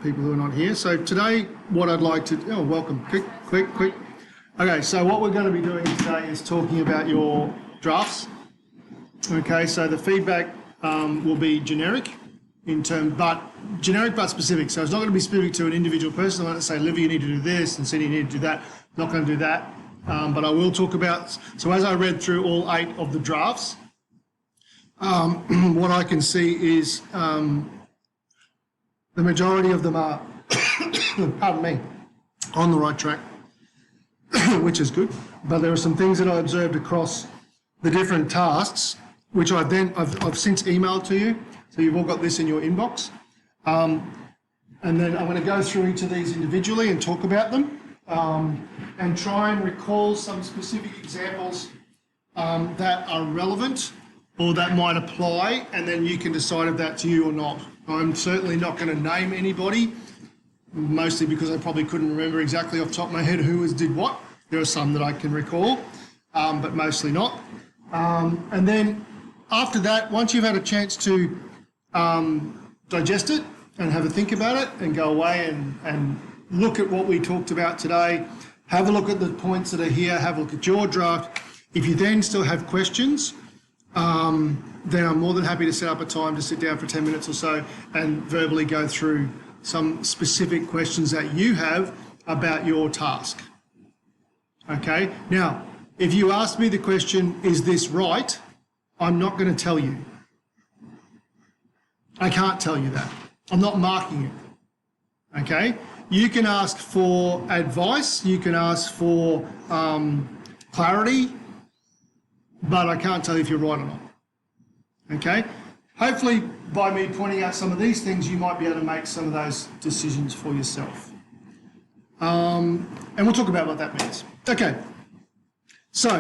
people who are not here. So today, what I'd like to, welcome, quick. Okay, so what we're going to be doing today is talking about your drafts. Okay, so the feedback will be generic but specific. So it's not going to be specific to an individual person. I'm not going to say, Livy, you need to do this, and Cindy, you need to do that. Not going to do that. But I will talk about, so as I read through all 8 of the drafts, what I can see is the majority of them are, pardon me, on the right track, which is good. But there are some things that I observed across the different tasks, which I've since emailed to you. So you've all got this in your inbox. And then I'm going to go through each of these individually and talk about them and try and recall some specific examples that are relevant or that might apply, and then you can decide if that's you or not. I'm certainly not going to name anybody, mostly because I probably couldn't remember exactly off the top of my head who did what. There are some that I can recall, but mostly not. And then after that, once you've had a chance to digest it and have a think about it and go away and look at what we talked about today, have a look at the points that are here, have a look at your draft. If you then still have questions, then I'm more than happy to set up a time to sit down for 10 minutes or so and verbally go through some specific questions that you have about your task. Okay, now, if you ask me the question, is this right? I'm not going to tell you. I can't tell you that. I'm not marking it. Okay? You can ask for advice, you can ask for clarity, but I can't tell you if you're right or not. Okay? Hopefully, by me pointing out some of these things, you might be able to make some of those decisions for yourself. And we'll talk about what that means. Okay. So,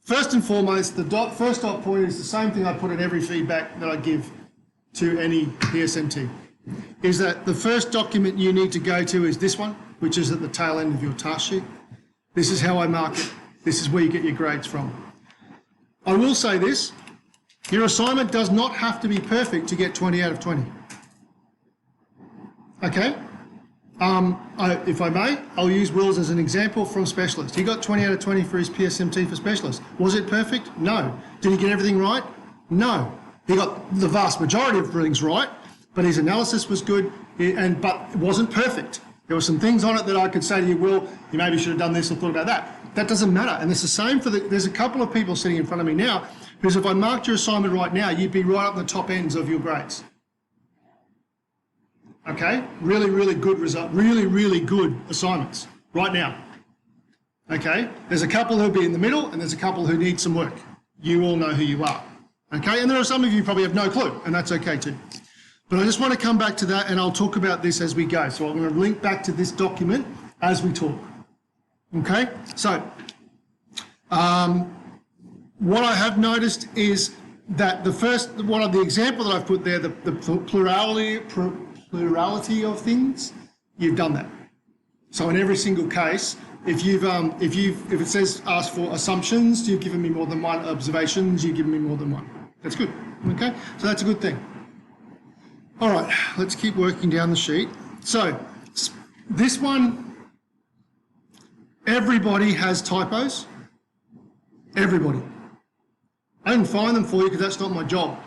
first and foremost, the first dot point is the same thing I put in every feedback that I give to any PSMT, is that the first document you need to go to is this one, which is at the tail end of your task sheet. This is how I mark it. This is where you get your grades from. I will say this, your assignment does not have to be perfect to get 20 out of 20. Okay? If I may, I'll use Wills as an example from Specialist. He got 20 out of 20 for his PSMT for Specialist. Was it perfect? No. Did he get everything right? No. He got the vast majority of things right, but his analysis was good, but it wasn't perfect. There were some things on it that I could say to you, Will, you maybe should have done this or thought about that. That doesn't matter. And it's the same for there's a couple of people sitting in front of me now, because if I marked your assignment right now, you'd be right up the top ends of your grades. Okay? Really, really good result. Really, really good assignments right now. Okay? There's a couple who'll be in the middle and there's a couple who need some work. You all know who you are. Okay? And there are some of you who probably have no clue, and that's okay too. But I just want to come back to that, and I'll talk about this as we go. So I'm going to link back to this document as we talk. Okay? So, what I have noticed is that the example that I've put there, the plurality of things, you've done that. So in every single case, if it says ask for assumptions, you've given me more than one. Observations, you've given me more than one. That's good. Okay? So that's a good thing. All right, let's keep working down the sheet. So this one, everybody has typos. Everybody. I didn't find them for you because that's not my job.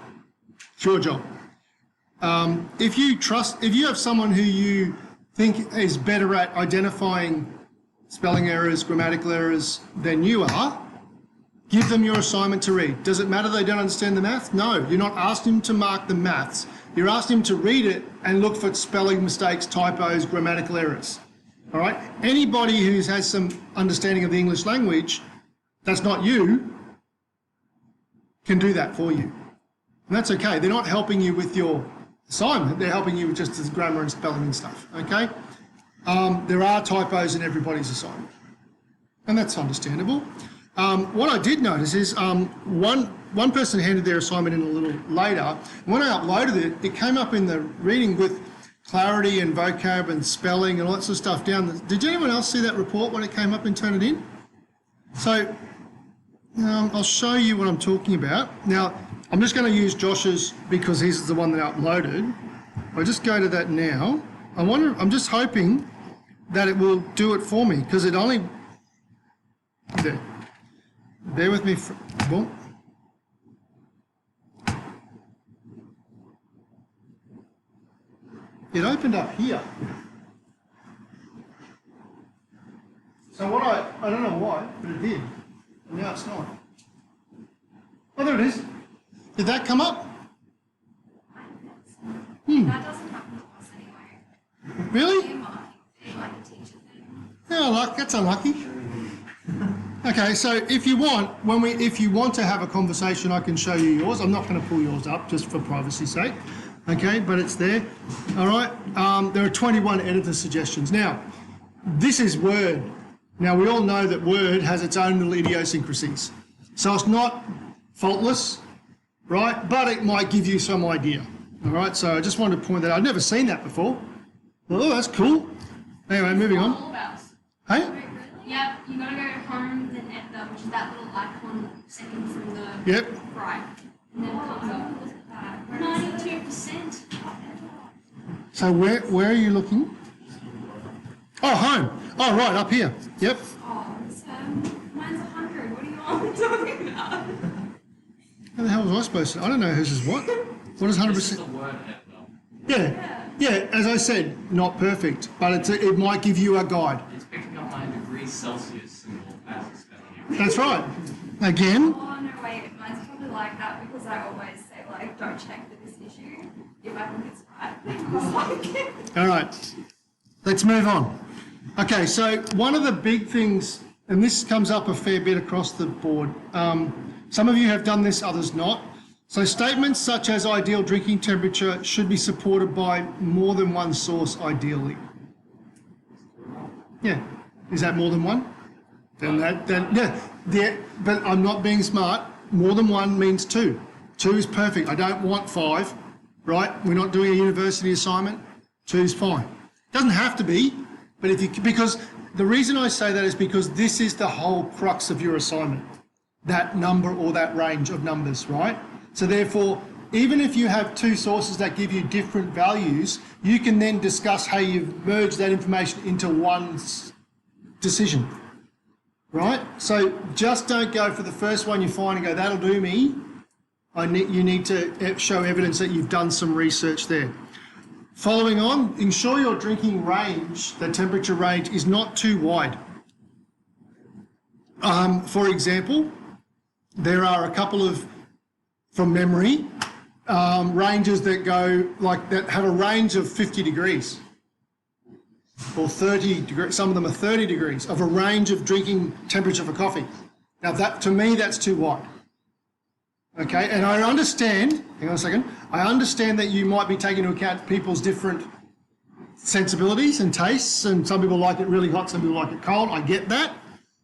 It's your job. If you have someone who you think is better at identifying spelling errors, grammatical errors than you are, give them your assignment to read. Does it matter they don't understand the math? No, you're not asking them to mark the maths. You're asking them to read it and look for spelling mistakes, typos, grammatical errors. All right? Anybody who has some understanding of the English language, that's not you, can do that for you. And that's okay. They're not helping you with your assignment. They're helping you with just the grammar and spelling and stuff. Okay? There are typos in everybody's assignment. And that's understandable. What I did notice is one person handed their assignment in a little later. When I uploaded it, it came up in the reading with clarity and vocab and spelling and all that sort of stuff down. Did anyone else see that report when it came up and turn it in? So I'll show you what I'm talking about. Now, I'm just going to use Josh's because he's the one that I uploaded. I just go to that now. I'm just hoping that it will do it for me because it only, there. Bear with me, boom. It opened up here. So what I don't know why, but it did. And now it's not. Oh, there it is. Did that come up? That doesn't happen to us anyway. Really? Like a teacher thing. Yeah, that's unlucky. Okay, so if you want, if you want to have a conversation, I can show you yours. I'm not going to pull yours up just for privacy's sake. Okay, but it's there. All right. There are 21 editor suggestions. Now, this is Word. Now, we all know that Word has its own little idiosyncrasies. So it's not faultless, right? But it might give you some idea. All right, so I just wanted to point that out. I've never seen that before. Oh, that's cool. Anyway, moving on. Hey? Yep, you gotta go home, then editor, which is that little icon second from the right. And then it comes up. 92%. So where are you looking? Oh, home. Oh, right, up here. Yep. Oh, it's, mine's 100. What are you all talking about? How the hell was I supposed to? I don't know whose is what. What is 100%? Yeah, as I said, not perfect, but it might give you a guide. It's picking up my degrees Celsius symbol as it's spelling it. That's right. Again. Oh, no, wait. Mine's probably like that because I always say, like, don't check for this issue if I think it's right. All right. Let's move on. Okay, so one of the big things, and this comes up a fair bit across the board, some of you have done this, others not. So statements such as ideal drinking temperature should be supported by more than one source ideally. Yeah. Is that more than one? Yeah, but I'm not being smart. More than one means two. Two is perfect. I don't want 5, right? We're not doing a university assignment. 2 is fine. Doesn't have to be, but because the reason I say that is because this is the whole crux of your assignment, that number or that range of numbers, right? So therefore, even if you have 2 sources that give you different values, you can then discuss how you've merged that information into one decision, right? So just don't go for the first one you find and go, that'll do me. You need to show evidence that you've done some research there. Following on, ensure your drinking range, the temperature range, is not too wide. For example, there are a couple of, from memory, ranges that go that have a range of 50 degrees or 30 degrees. Some of them are 30 degrees of a range of drinking temperature for coffee. Now that, to me, that's too wide. Okay, and I understand, hang on a second, I understand that you might be taking into account people's different sensibilities and tastes, and some people like it really hot, some people like it cold, I get that.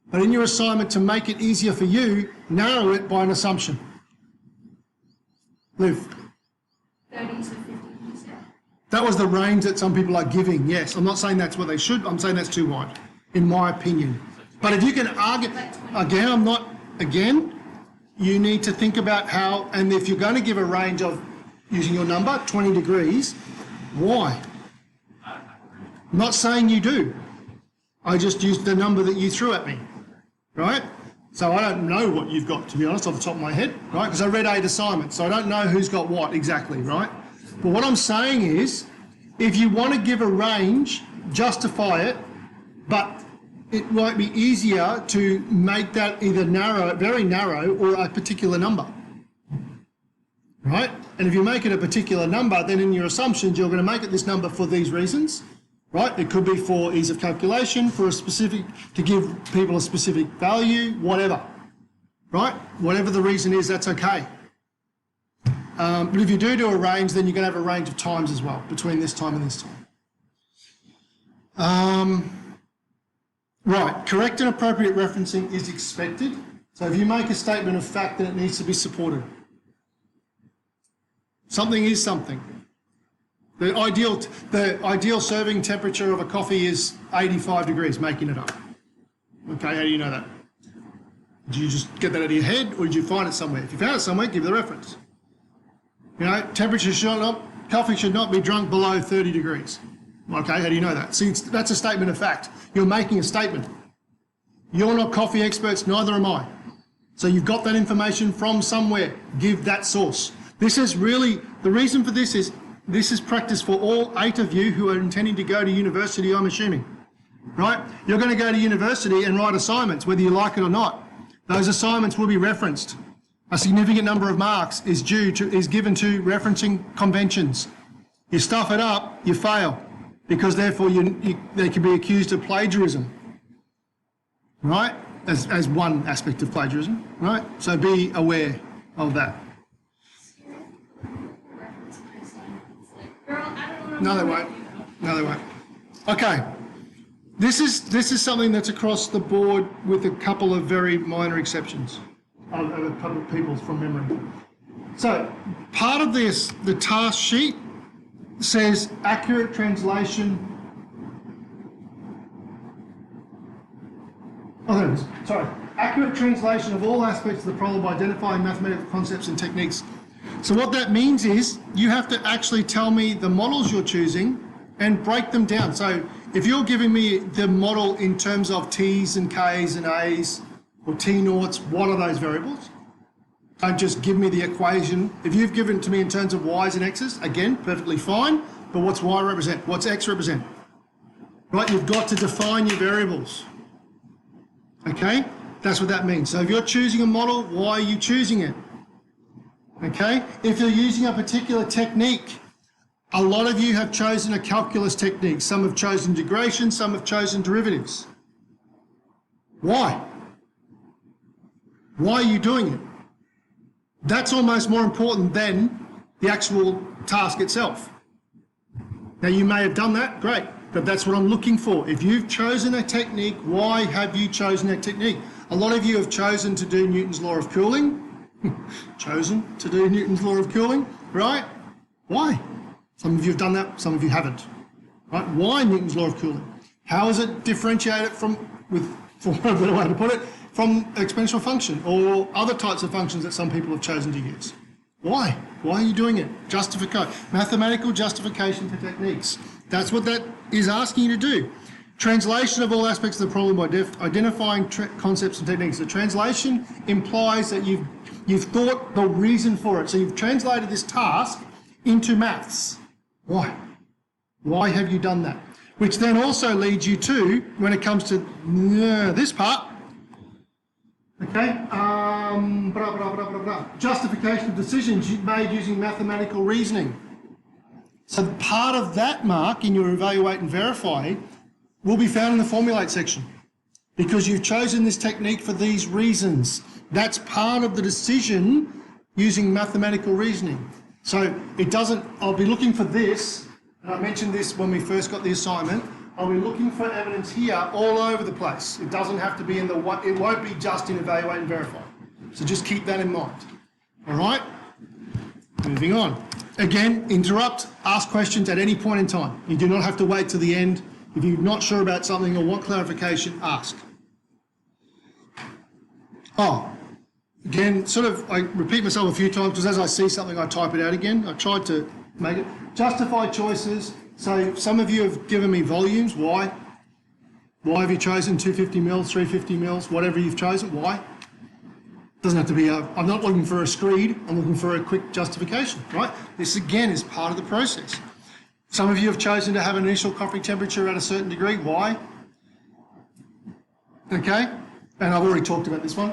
But in your assignment, to make it easier for you, narrow it by an assumption. Liv. 30 to 50%. That was the range that some people are giving, yes. I'm not saying that's what they should, I'm saying that's too wide, in my opinion. But if you can argue, again, you need to think about how, and if you're going to give a range of, using your number, 20 degrees, why? I'm not saying you do. I just used the number that you threw at me, right? So I don't know what you've got, to be honest, off the top of my head, right? Because I read 8 assignments, so I don't know who's got what exactly, right? But what I'm saying is, if you want to give a range, justify it, but it might be easier to make that either narrow, very narrow, or a particular number, right? And if you make it a particular number, then in your assumptions, you're going to make it this number for these reasons, right? It could be for ease of calculation, for a specific, to give people a specific value, whatever, right? Whatever the reason is, that's okay. But if you do a range, then you're going to have a range of times as well, between this time and this time. Right, correct and appropriate referencing is expected. So if you make a statement of fact, then it needs to be supported. Something is something. The ideal serving temperature of a coffee is 85 degrees, making it up. Okay, how do you know that? Did you just get that out of your head, or did you find it somewhere? If you found it somewhere, give the reference. You know, temperature should not, coffee should not be drunk below 30 degrees. Okay, how do you know that? See, that's a statement of fact. You're making a statement. You're not coffee experts, neither am I. So you've got that information from somewhere. Give that source. This is really, the reason for this is practice for all 8 of you who are intending to go to university, I'm assuming. Right? You're going to go to university and write assignments, whether you like it or not. Those assignments will be referenced. A significant number of marks is given to referencing conventions. You stuff it up, you fail, because therefore they can be accused of plagiarism, right? As one aspect of plagiarism, right? So be aware of that. No, they won't. No, they won't. Okay. This is something that's across the board with a couple of very minor exceptions of a couple of people from memory. So part of this, the task sheet says accurate translation. Oh, there it is. Sorry. Accurate translation of all aspects of the problem by identifying mathematical concepts and techniques. So what that means is you have to actually tell me the models you're choosing and break them down. So if you're giving me the model in terms of T's and K's and A's or T naughts, what are those variables? Don't just give me the equation. If you've given it to me in terms of Y's and X's, again, perfectly fine, but what's Y represent? What's X represent? Right, you've got to define your variables. Okay, that's what that means. So if you're choosing a model, why are you choosing it? Okay, if you're using a particular technique, a lot of you have chosen a calculus technique. Some have chosen integration, some have chosen derivatives. Why? Why are you doing it? That's almost more important than the actual task itself. Now you may have done that, great, but that's what I'm looking for. If you've chosen a technique, why have you chosen that technique? A lot of you have chosen to do Newton's law of cooling. Chosen to do Newton's law of cooling, right? Why? Some of you have done that, some of you haven't. Right? Why Newton's law of cooling? How is it differentiated from, for a better way to put it, from exponential function or other types of functions that some people have chosen to use? Why? Why are you doing it? Justification, mathematical justification for techniques. That's what that is asking you to do. Translation of all aspects of the problem by identifying concepts and techniques. The translation implies that you've thought the reason for it. So you've translated this task into maths. Why? Why have you done that? Which then also leads you to, when it comes to this part, okay, justification of decisions made using mathematical reasoning. So part of that mark in your evaluate and verify will be found in the formulate section because you've chosen this technique for these reasons. That's part of the decision using mathematical reasoning. So it doesn't, I'll be looking for this, and I mentioned this when we first got the assignment, I'll be looking for evidence here all over the place. It doesn't have to be in the, it won't be just in evaluate and verify. So just keep that in mind. All right? Moving on. Again, interrupt, ask questions at any point in time. You do not have to wait till the end. If you're not sure about something or want clarification, ask. Oh, again, sort of, I repeat myself a few times because as I see something, I type it out again. I tried to make it. Justify choices. So some of you have given me volumes. Why? Why have you chosen 250 mils, 350 mils, whatever you've chosen? Why? Doesn't have to be I'm not looking for a screed. I'm looking for a quick justification, right? This again is part of the process. Some of you have chosen to have an initial coffee temperature at a certain degree. Why? Okay, and I've already talked about this one.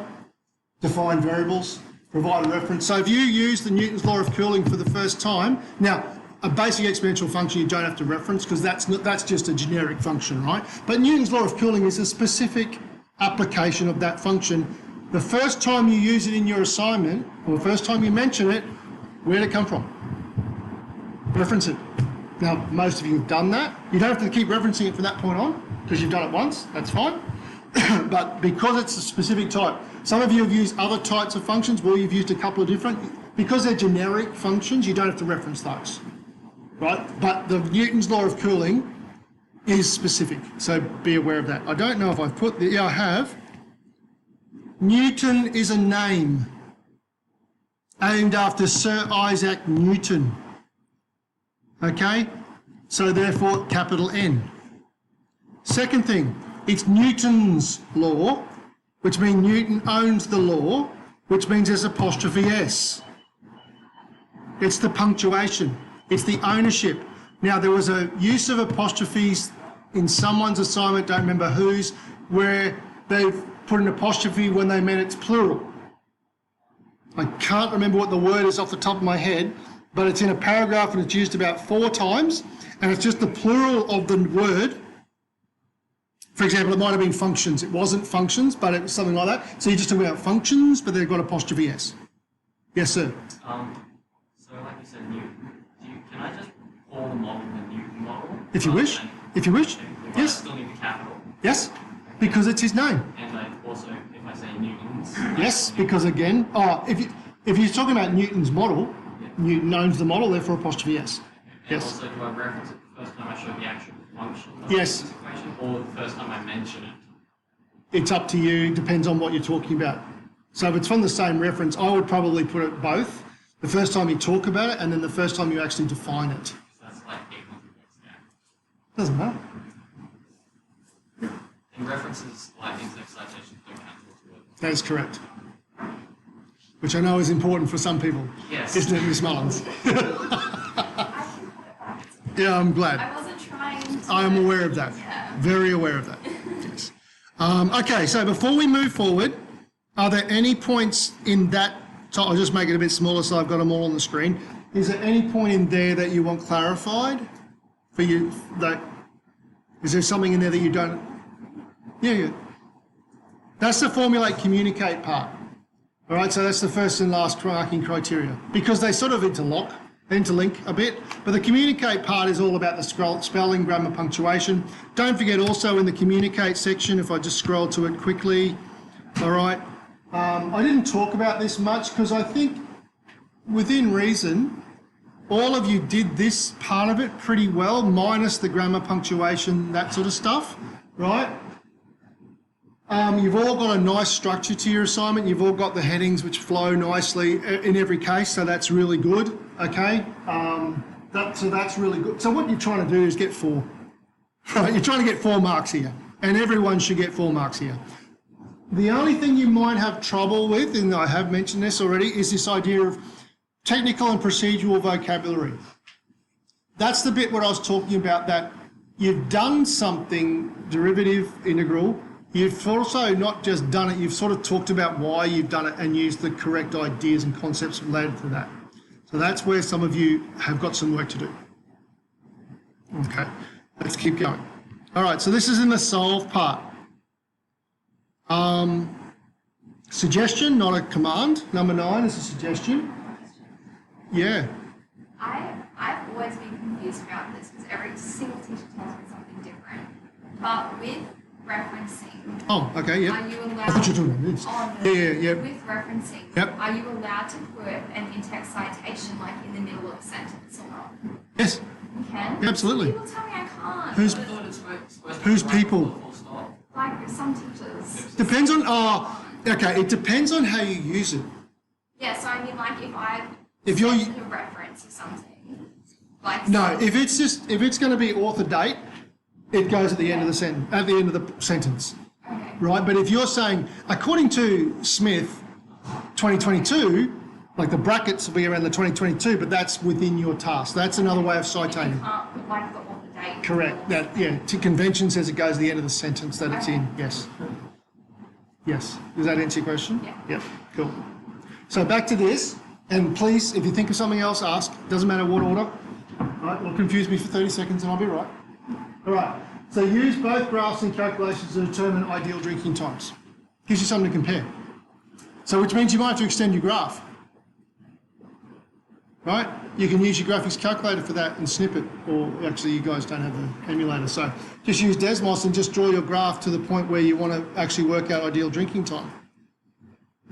Define variables, provide a reference. So if you use the Newton's law of cooling for the first time, now a basic exponential function you don't have to reference because that's just a generic function, right? But Newton's law of cooling is a specific application of that function. The first time you use it in your assignment, or the first time you mention it, where'd it come from? Reference it. Now, most of you have done that. You don't have to keep referencing it from that point on because you've done it once, that's fine. But because it's a specific type, some of you have used other types of functions where you've used a couple of different, because they're generic functions, you don't have to reference those, right? But the Newton's law of cooling is specific, so be aware of that. I don't know if I've put the, yeah, I have. Newton is a name named after Sir Isaac Newton. Okay? So therefore, capital N. Second thing, it's Newton's law, which means Newton owns the law, which means there's apostrophe S. It's the punctuation. It's the ownership. Now, there was a use of apostrophes in someone's assignment, don't remember whose, where they've put an apostrophe when they meant it's plural. I can't remember what the word is off the top of my head, but it's in a paragraph and it's used about 4 times, and it's just the plural of the word. For example, it might have been functions. It wasn't functions, but it was something like that. So you're just talking about functions, but they've got apostrophe S. Yes, sir. So like you said, Newton. Can I just call the model the Newton model? If you wish. If you wish. I Yes. still need the capital. Yes. Because it's his name. And like also, if I say Newton's. Yes. Because again, if you're talking about Newton's model, Newton owns the model, therefore apostrophe S. And Yes. also, do I reference it the first time I show the actual function of Yes. this equation, or the first time I mention it? It's up to you. Depends on what you're talking about. So if it's from the same reference, I would probably put it both. The first time you talk about it, and then the first time you actually define it. So that's like 800 words down. Doesn't matter. And references like exact citations don't count towards words. That is correct. Which I know is important for some people. Yes. Isn't it, Miss Mullins? I can put it back. Yeah, I'm glad. I wasn't trying to. I am aware of that. Yeah. Very aware of that. Yes. Okay, so before we move forward, are there any points in that? So I'll just make it a bit smaller so I've got them all on the screen. Is there any point in there that you want clarified for you? Is there something in there that you don't? Yeah. That's the formulate, communicate part. All right, so that's the first and last marking criteria because they sort of interlink a bit. But the communicate part is all about the spelling, grammar, punctuation. Don't forget also in the communicate section, if I just scroll to it quickly, all right. I didn't talk about this much because I think within reason, all of you did this part of it pretty well, minus the grammar, punctuation, that sort of stuff, right? You've all got a nice structure to your assignment. You've all got the headings which flow nicely in every case, so that's really good, okay? So that's really good. So what you're trying to do is get 4, right? You're trying to get 4 marks here, and everyone should get 4 marks here. The only thing you might have trouble with, and I have mentioned this already, is this idea of technical and procedural vocabulary. That's the bit where I was talking about that you've done something derivative, integral. You've also not just done it, you've sort of talked about why you've done it and used the correct ideas and concepts related to that. So that's where some of you have got some work to do. Okay, let's keep going. All right, so this is in the solve part. Suggestion, not a command. Number 9 is a suggestion. Yeah. I've always been confused about this because every single teacher tells me something different. But with referencing, Oh, okay, yeah. are you allowed? I thought you were talking about this. Oh, Yeah. With referencing, Yep. are you allowed to put an in-text citation like in the middle of a sentence or not? Yes, You can. absolutely. People tell me I can't. Who's- I thought it's supposed to Who's be right people? before full stop. Like some teachers. Depends on, okay, it depends on how you use it. Yeah. So I mean, like If you're- sent a reference or something. Like No, if it's going to be author date, it goes at the end of the sentence, Okay. right? But if you're saying, according to Smith, 2022, like the brackets will be around the 2022, but that's within your task. That's another way of You citing. can't put like the author date. Correct. That, yeah. Convention says it goes to the end of the sentence that it's in. Yes. Yes. Does that answer your question? Yeah. Yep. Cool. So back to this, and please, if you think of something else, ask. Doesn't matter what order. All right. Well, confuse me for 30 seconds, and I'll be right. All right. So use both graphs and calculations to determine ideal drinking times. Gives you something to compare. So which means you might have to extend your graph. Right? You can use your graphics calculator for that and snip it, or actually you guys don't have the emulator, so just use Desmos and just draw your graph to the point where you want to actually work out ideal drinking time.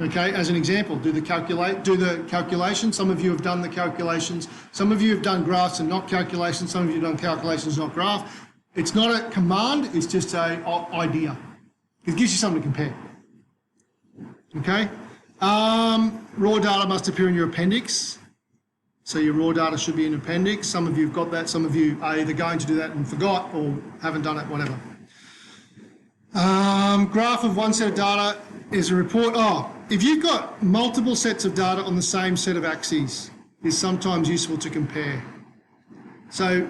Okay, as an example, do the calculation. Some of you have done the calculations. Some of you have done graphs and not calculations. Some of you have done calculations, not graph. It's not a command, it's just an idea. It gives you something to compare. Okay? Raw data must appear in your appendix. So your raw data should be in appendix. Some of you have got that, some of you are either going to do that and forgot or haven't done it, whatever. Graph of one set of data is a report. If you've got multiple sets of data on the same set of axes, is sometimes useful to compare. So,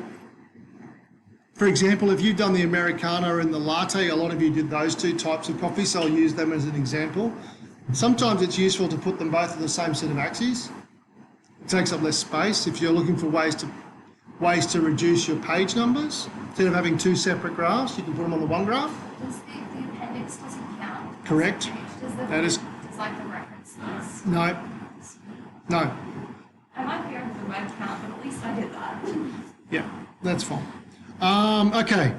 for example, if you've done the Americano and the latte, a lot of you did those two types of coffee, so I'll use them as an example. Sometimes it's useful to put them both on the same set of axes. It takes up less space if you're looking for ways to reduce your page numbers. Instead of having two separate graphs, you can put them on the one graph. Does the appendix doesn't count? Correct. That is. Does like the references? No. No. I might be over the word count, but at least I did that. Yeah, that's fine. Okay.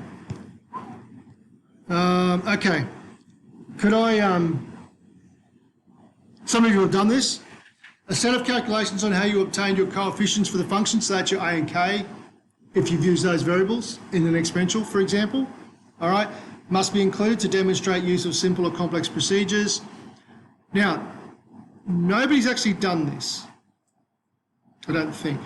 Okay. Could I, some of you have done this. A set of calculations on how you obtained your coefficients for the function, so that's your A and K, if you've used those variables in an exponential, for example. All right, must be included to demonstrate use of simple or complex procedures. Now, nobody's actually done this, I don't think.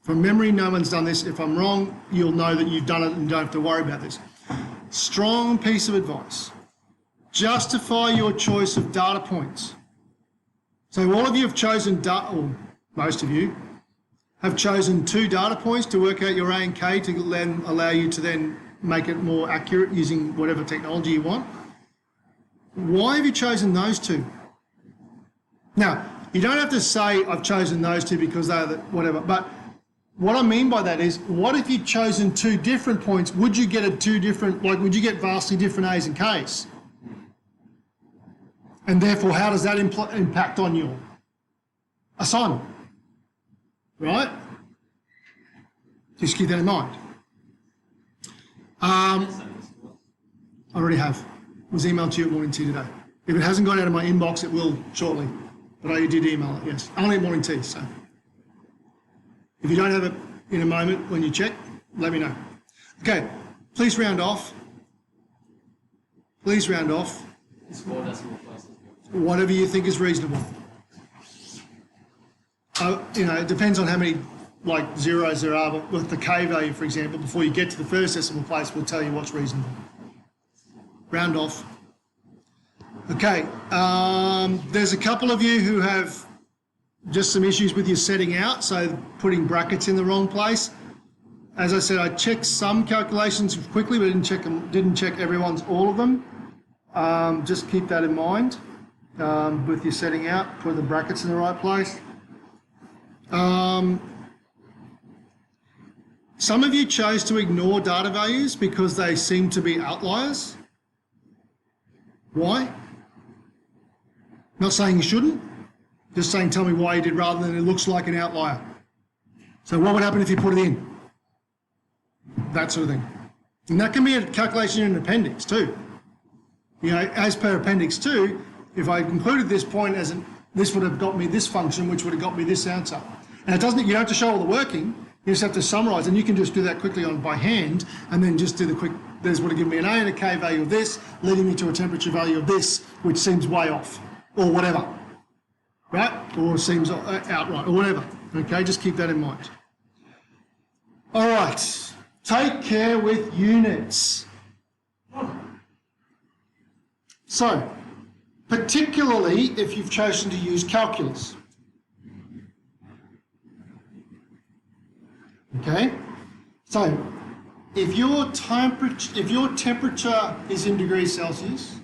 From memory, no one's done this. If I'm wrong, you'll know that you've done it and don't have to worry about this. Strong piece of advice. Justify your choice of data points. So all of you have chosen, or most of you, have chosen 2 data points to work out your A and K to then allow you to then make it more accurate using whatever technology you want. Why have you chosen those 2? Now, you don't have to say I've chosen those 2 because they're the whatever, but what I mean by that is, what if you'd chosen 2 different points? Would you get would you get vastly different A's and K's? And therefore, how does that impact on your assignment? Right? Just keep that in mind. I already have. It was emailed to you at morning tea today. If it hasn't gone out of my inbox, it will shortly. But I did email it, yes. Only at morning tea, so. If you don't have it in a moment when you check, let me know. Okay, please round off. Please round off. It's 4 decimal places. Whatever you think is reasonable. It depends on how many zeros there are, but with the K value, for example, before you get to the first decimal place, we'll tell you what's reasonable. Round off. Okay, there's a couple of you who have just some issues with your setting out, so putting brackets in the wrong place. As I said, I checked some calculations quickly, but didn't check everyone's, all of them. Just keep that in mind with your setting out, put the brackets in the right place. Some of you chose to ignore data values because they seem to be outliers. Why? Not saying you shouldn't, just saying tell me why you did rather than it looks like an outlier. So what would happen if you put it in? That sort of thing. And that can be a calculation in an appendix too. As per appendix 2, if I included this point this would have got me this function, which would have got me this answer. And you don't have to show all the working, you just have to summarise, and you can just do that quickly by hand, and then just do the quick, there's what would give me an A and a K value of this, leading me to a temperature value of this, which seems way off, or whatever, right? Or seems outright, or whatever, okay? Just keep that in mind. All right, take care with units. So, particularly if you've chosen to use calculus. Okay? So, if your temperature is in degrees Celsius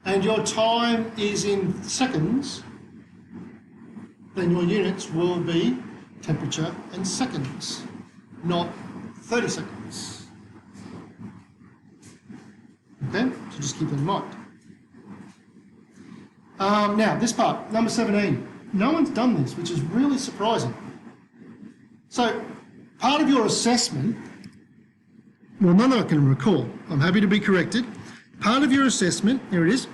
and your time is in seconds, then your units will be temperature and seconds, not 30 seconds. Okay? So just keep that in mind. Now, this part, number 17. No one's done this, which is really surprising. So, part of your assessment, well, none that I can recall, I'm happy to be corrected. Part of your assessment, here it is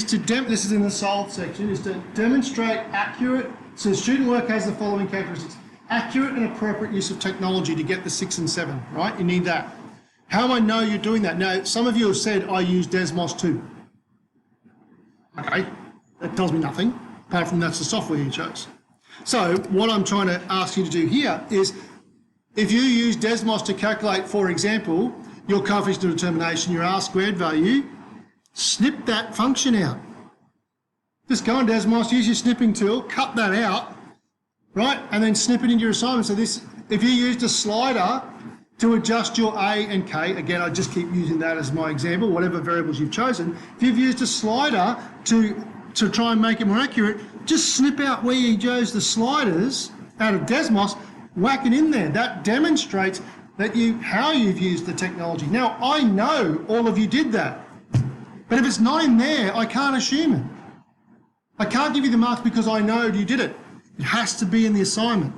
to, this is in the solved section, is to demonstrate accurate, so student work has the following characteristics. Accurate and appropriate use of technology to get the 6 and 7, right? You need that. How do I know you're doing that? Now, some of you have said, I use Desmos too. Okay, that tells me nothing, apart from that's the software you chose. So what I'm trying to ask you to do here is, if you use Desmos to calculate, for example, your coefficient of determination, your R squared value, snip that function out. Just go on Desmos, use your snipping tool, cut that out, right? And then snip it into your assignment. So this, if you used a slider to adjust your A and K, again, I just keep using that as my example, whatever variables you've chosen. If you've used a slider to try and make it more accurate, just snip out where you chose the sliders out of Desmos, whack it in there. That demonstrates that how you've used the technology. Now, I know all of you did that, but if it's not in there, I can't assume it. I can't give you the marks because I know you did it. It has to be in the assignment.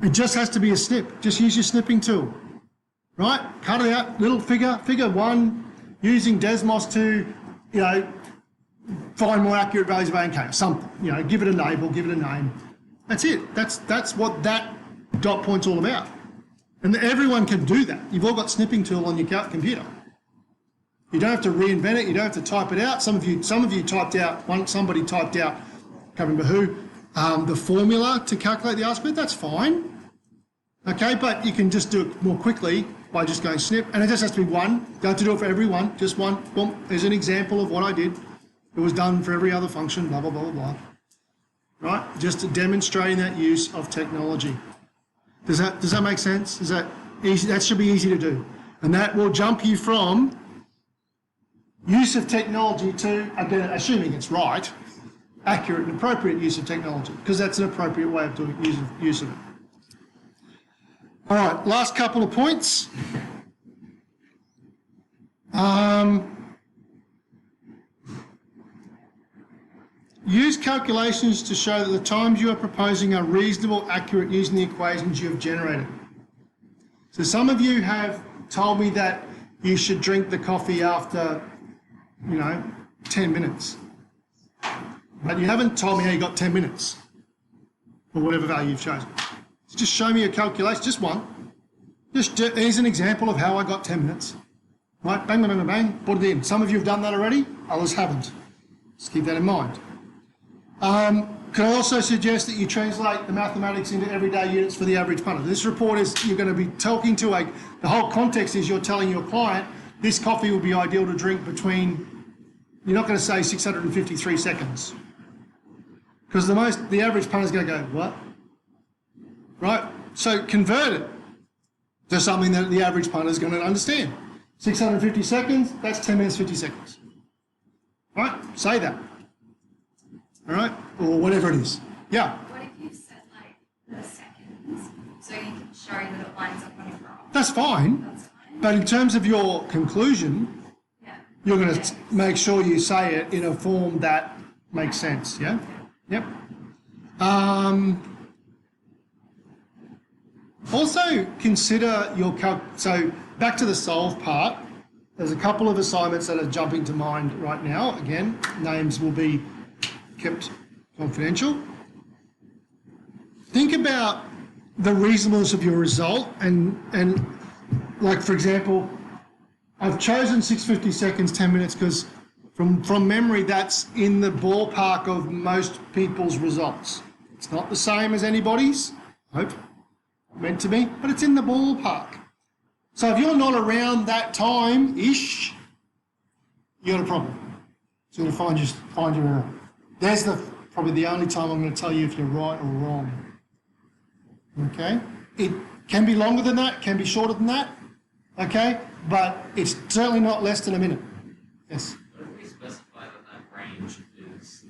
It just has to be a snip. Just use your snipping tool, right? Cut it out, little figure 1, using Desmos to, find more accurate values of A and K or something. Give it a label, give it a name. That's it. That's what that dot point's all about. And everyone can do that. You've all got snipping tool on your computer. You don't have to reinvent it. You don't have to type it out. Some of you typed out. Somebody typed out. Can't remember who. The formula to calculate the R squared. That's fine. Okay, but you can just do it more quickly by just going snip, and it just has to be one. Don't have to do it for every one. Just one. Boom. There's an example of what I did. It was done for every other function. Blah blah blah blah blah. Right? Just demonstrating that use of technology. Does that make sense? Is that easy? That should be easy to do, and that will jump you from use of technology to, again, assuming it's right, accurate and appropriate use of technology, because that's an appropriate way of doing use of it. All right, last couple of points. Use calculations to show that the times you are proposing are reasonable, accurate using the equations you have generated. So some of you have told me that you should drink the coffee after 10 minutes. But you haven't told me how you got 10 minutes, or whatever value you've chosen. So just show me a calculation, just one. Here's an example of how I got 10 minutes. Right, bang, bang, bang, bang, put it in. Some of you have done that already, others haven't. Just keep that in mind. Can I also suggest that you translate the mathematics into everyday units for the average punter? This report is, you're going to be talking to the whole context is you're telling your client, this coffee would be ideal to drink between, you're not going to say 653 seconds. Because the average punter is going to go, what? Right? So convert it to something that the average punter is going to understand. 650 seconds, that's 10 minutes, 50 seconds. Right? Say that. All right? Or whatever it is. Yeah? What if you set the seconds so you can show that it lines up on your graph? That's fine. That's fine. But in terms of your conclusion, Yeah. you're going to make sure you say it in a form that makes sense. Yeah? Yep. Also consider your so back to the solve part. There's a couple of assignments that are jumping to mind right now. Again, names will be kept confidential. Think about the reasonableness of your result and like, for example, I've chosen 650 seconds, 10 minutes because from memory that's in the ballpark of most people's results. It's not the same as anybody's, I hope, meant to be, but it's in the ballpark. So if you're not around that time-ish, you got a problem. So you're going to find your error. There's probably the only time I'm going to tell you if you're right or wrong. Okay? It can be longer than that, can be shorter than that, okay? But it's certainly not less than a minute. Yes? But if we specify that range is,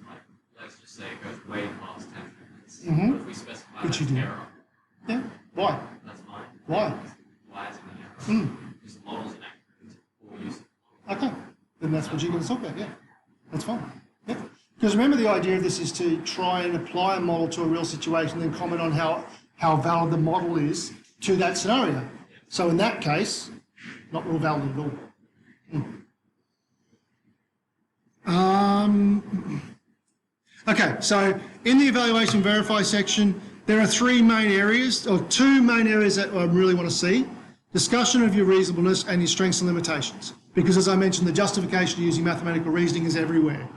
let's just say it goes way past 10 minutes. Mm-hmm. But if we specify Which that's you do. error, Yeah? Why? that's fine. Why? Why is it an error? Mm. Because the model's inaccurate or use Okay. Then that's what you're going to talk about, yeah. That's fine. Yeah. Because remember, the idea of this is to try and apply a model to a real situation, then comment on how valid the model is to that scenario. So in that case, not real valid at all. Okay, so in the evaluation verify section, there are two main areas that I really want to see. Discussion of your reasonableness and your strengths and limitations. Because as I mentioned, the justification of using mathematical reasoning is everywhere.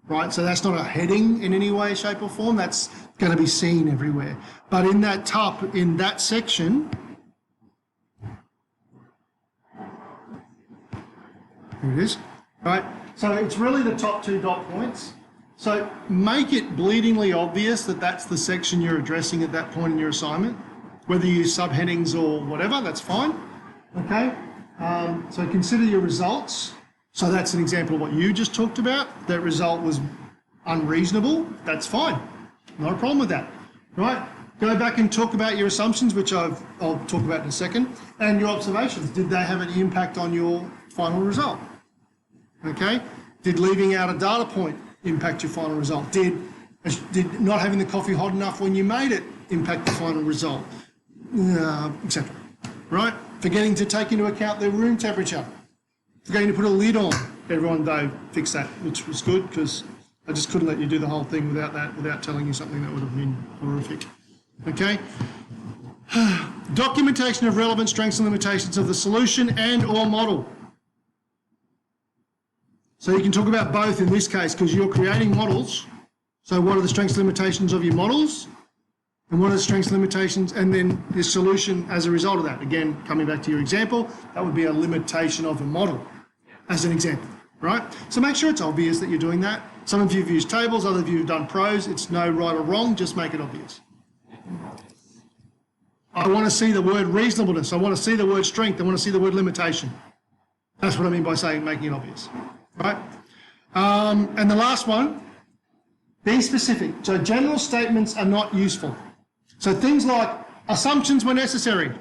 right? So that's not a heading in any way, shape or form. That's going to be seen everywhere. But in that in that section, here it is, right? So it's really the top 2 dot points. So make it bleedingly obvious that that's the section you're addressing at that point in your assignment. Whether you use subheadings or whatever, that's fine, okay? So consider your results. So that's an example of what you just talked about. That result was unreasonable, that's fine. Not a problem with that, right? Go back and talk about your assumptions, which I'll talk about in a second, and your observations. Did they have any impact on your final result? Okay? Did leaving out a data point impact your final result? Did not having the coffee hot enough when you made it impact the final result? Etc. Right? Forgetting to take into account the room temperature. Forgetting to put a lid on. Everyone, though, fixed that, which was good because I just couldn't let you do the whole thing without telling you something that would have been horrific. Okay? Documentation of relevant strengths and limitations of the solution and or model. So you can talk about both in this case because you're creating models. So what are the strengths and limitations of your models? And what are the strengths and limitations? And then the solution as a result of that. Again, coming back to your example, that would be a limitation of a model as an example, right? So make sure it's obvious that you're doing that. Some of you have used tables, others of you have done pros. It's no right or wrong, just make it obvious. I want to see the word reasonableness. I want to see the word strength. I want to see the word limitation. That's what I mean by saying making it obvious, right? And the last one, be specific. So general statements are not useful. So things like assumptions were necessary.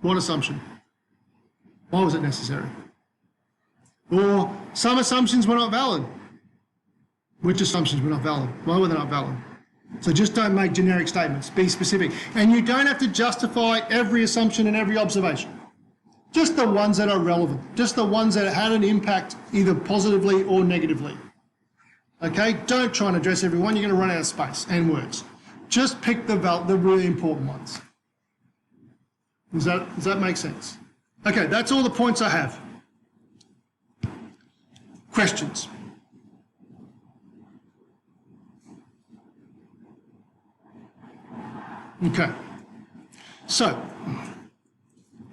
What assumption? Why was it necessary? Or some assumptions were not valid. Which assumptions were not valid? Why were they not valid? So just don't make generic statements. Be specific. And you don't have to justify every assumption and every observation. Just the ones that are relevant. Just the ones that had an impact either positively or negatively. Okay? Don't try and address everyone. You're going to run out of space and words. Just pick the really important ones. Does that make sense? Okay, that's all the points I have. Questions? Okay. So,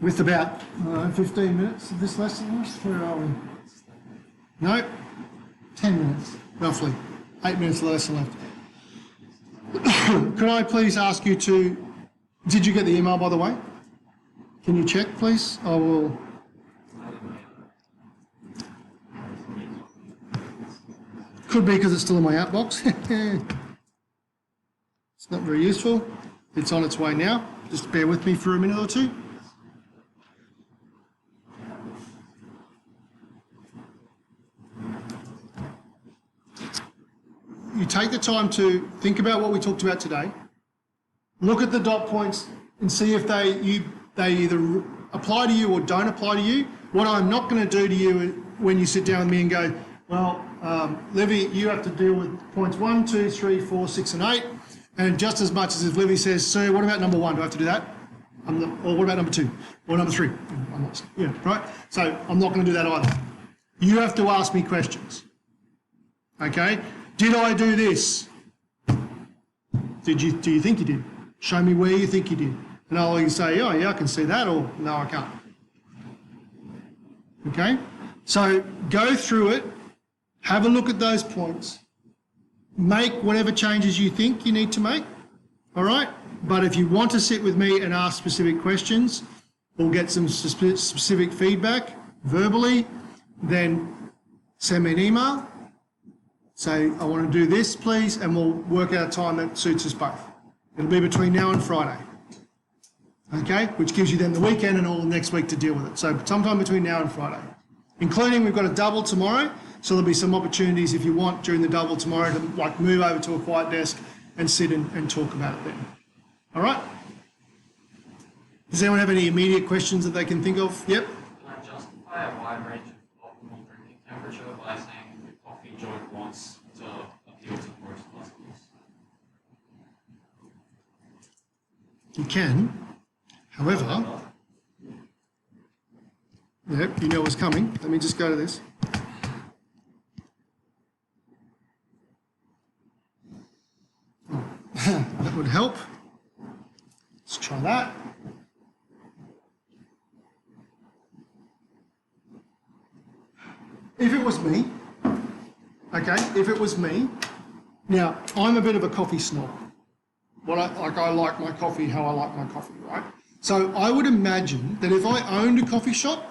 with about 15 minutes of this lesson left, where are we? No? 10 minutes, roughly. 8 minutes of the lesson left. Could I please ask you did you get the email, by the way? Can you check, please? I will. Could be because it's still in my outbox. It's not very useful. It's on its way now. Just bear with me for a minute or two. You take the time to think about what we talked about today. Look at the dot points and see if they either apply to you or don't apply to you. What I'm not going to do to you when you sit down with me and go, well, Livy, you have to deal with points 1, 2, 3, 4, 6 and 8. And just as much as if Livy says, so what about number 1? Do I have to do that? Or what about number 2? Or number 3? I'm not, yeah, right? So I'm not going to do that either. You have to ask me questions. Okay? Did I do this? Do you think you did? Show me where you think you did. And I'll either say, oh yeah, I can see that, or no, I can't. Okay? So go through it, have a look at those points, make whatever changes you think you need to make, all right? But if you want to sit with me and ask specific questions or get some specific feedback verbally, then send me an email. Say, I want to do this, please, and we'll work out a time that suits us both. It'll be between now and Friday, okay? Which gives you then the weekend and all the next week to deal with it. So sometime between now and Friday, including we've got a double tomorrow, so there'll be some opportunities if you want during the double tomorrow to like move over to a quiet desk and sit and talk about it then. All right? Does anyone have any immediate questions that they can think of? Yep. Can I justify a wide range of optimal drinking temperature by saying the coffee joint wants to appeal to the most customers? You can. However, yep, you know what's coming. Let me just go to this. would help. Let's try that. If it was me, okay, if it was me, now I'm a bit of a coffee snob. I like my coffee how I like my coffee, right? So I would imagine that if I owned a coffee shop,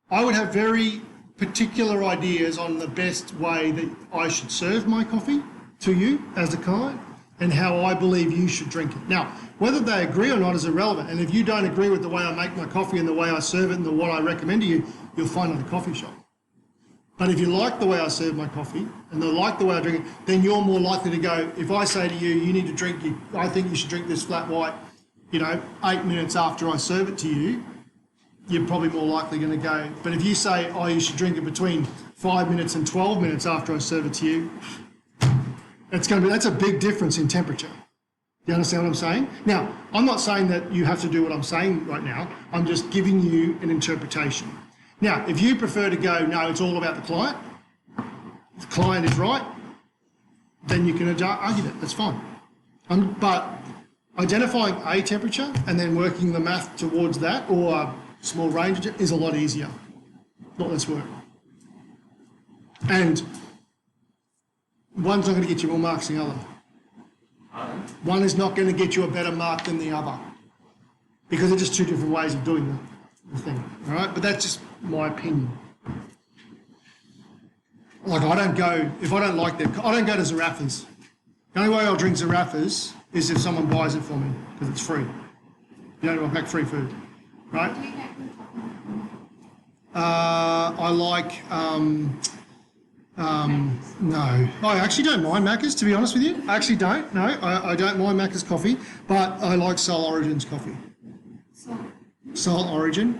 I would have very particular ideas on the best way that I should serve my coffee to you as a client and how I believe you should drink it. Now, whether they agree or not is irrelevant. And if you don't agree with the way I make my coffee and the way I serve it and what I recommend to you, you'll find it at a coffee shop. But if you like the way I serve my coffee and they like the way I drink it, then you're more likely to go, if I say to you, you need to drink, I think you should drink this flat white, 8 minutes after I serve it to you, you're probably more likely going to go. But if you say, oh, you should drink it between 5 minutes and 12 minutes after I serve it to you, that's a big difference in temperature. You understand what I'm saying? Now, I'm not saying that you have to do what I'm saying right now. I'm just giving you an interpretation. Now, if you prefer to go, no, it's all about the client, the client is right, then you can argue that, that's fine. But identifying a temperature and then working the math towards that or a small range is a lot easier. Not less work. And one's not going to get you more marks than the other. One is not going to get you a better mark than the other because they're just two different ways of doing the thing, all right? But that's just my opinion. Like I don't go to Zarafas. The only way I'll drink Zarafas is if someone buys it for me because it's free. You don't pack free food, right? I like, no. I actually don't mind Macca's, to be honest with you. I actually don't, no. I don't mind Macca's coffee, but I like Soul Origin's coffee. Soul Origin.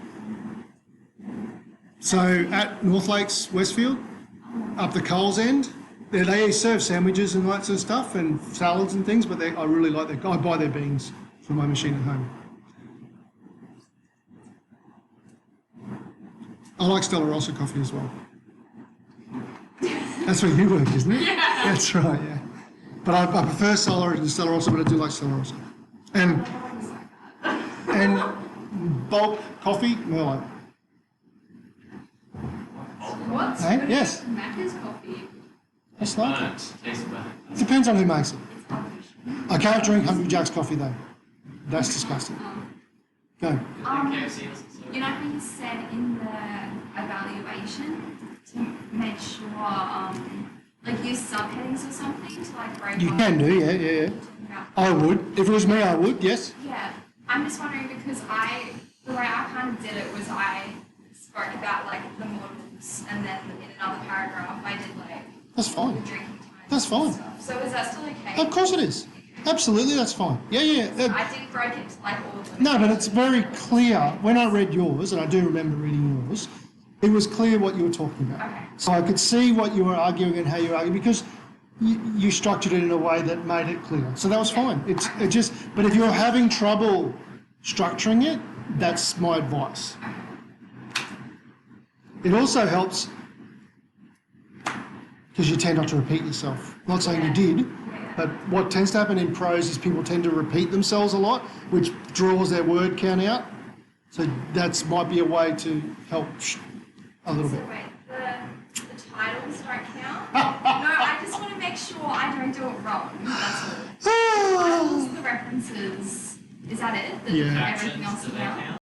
So at North Lakes, Westfield, up the Coles end, they serve sandwiches and that sort of stuff and salads and things, but I really like their, I buy their beans for my machine at home. I like Stella Rossa coffee as well. That's where you work, isn't it? Yeah. That's right, yeah. But I prefer Soul Origin to Stella Rossa, but I do like Stella Rossa. And bulk coffee, Merlot. What's Hey? Yes. Macca's coffee? That's like it. Tastes better. It depends on who makes it. I can't drink Hungry Jack's coffee though. That's disgusting. Go. KFC doesn't serve. You know how you said in the evaluation to make sure, use subheadings or something to break You up can do, yeah. about- I would. If it was me, I would, yes. Yeah, I'm just wondering because the way I kind of did it was I spoke about the models and then in another paragraph I did That's fine. the drinking time. That's fine. and stuff. So is that still okay? Of course it is. Absolutely, that's fine. Yeah. I didn't break it to all of them. No, but it's very clear. When I read yours, and I do remember reading yours, it was clear what you were talking about. Okay. So I could see what you were arguing and how you were arguing because you structured it in a way that made it clear. So that was fine. But if you're having trouble structuring it, that's my advice. It also helps because you tend not to repeat yourself. Not saying you did, but what tends to happen in prose is people tend to repeat themselves a lot, which draws their word count out. So that might be a way to help a little bit. So wait, the titles don't count? No, I just want to make sure I don't do it wrong. That's all. The titles, the references, is that it? Yeah. Everything else Do they counts? count?